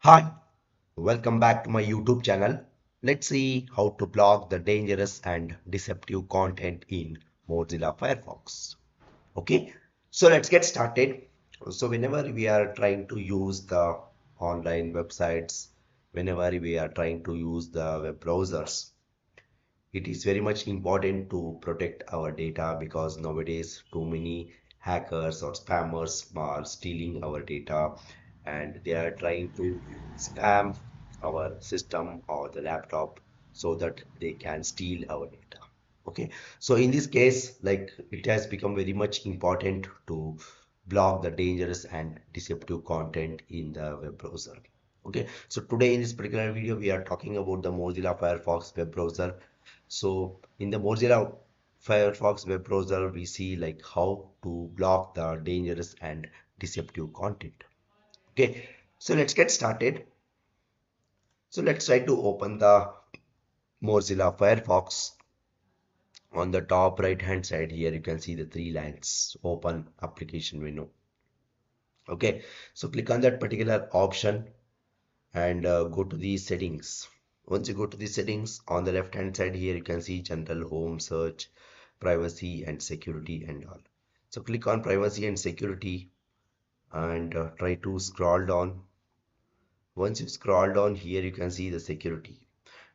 Hi, welcome back to my YouTube channel. Let's see how to block the dangerous and deceptive content in Mozilla Firefox. Okay, so let's get started. So whenever we are trying to use the online websites, whenever we are trying to use the web browsers, it is very much important to protect our data because nowadays too many hackers or spammers are stealing our data and they are trying to spam our system or the laptop so that they can steal our data. Okay, so in this case, like it has become very much important to block the dangerous and deceptive content in the web browser. Okay, so today in this particular video, we are talking about the Mozilla Firefox web browser. So in the Mozilla Firefox web browser, we see like how to block the dangerous and deceptive content. Okay, so let's get started. So let's try to open the Mozilla Firefox. On the top right hand side here, you can see the three lines, open application window. Okay, so click on that particular option and go to the settings. Once you go to the settings, on the left hand side here, you can see general, home, search, privacy and security and all. So click on privacy and security and try to scroll down. Once you scroll down here, you can see the security,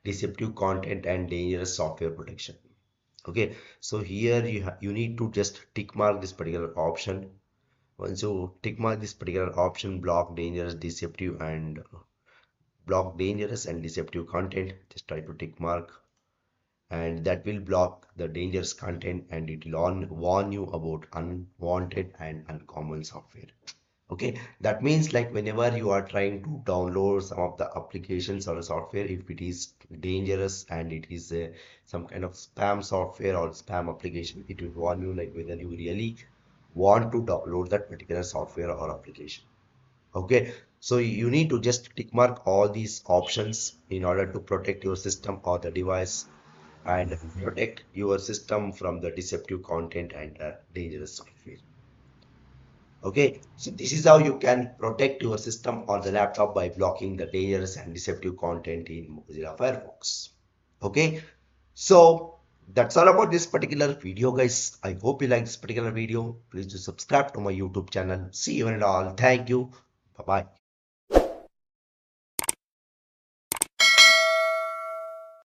deceptive content and dangerous software protection. Okay, so here you need to just tick mark this particular option. Once you tick mark this particular option, block dangerous and deceptive content, just try to tick mark, and that will block the dangerous content and it will warn you about unwanted and uncommon software. Okay, that means like whenever you are trying to download some of the applications or a software, if it is dangerous and it is some kind of spam software or spam application, it will warn you like whether you really want to download that particular software or application. Okay, so you need to just tick mark all these options in order to protect your system or the device and protect your system from the deceptive content and dangerous software. Okay, so this is how you can protect your system or the laptop by blocking the dangerous and deceptive content in Mozilla Firefox. Okay, so that's all about this particular video, guys. I hope you like this particular video. Please do subscribe to my YouTube channel. See you and all. Thank you. Bye bye.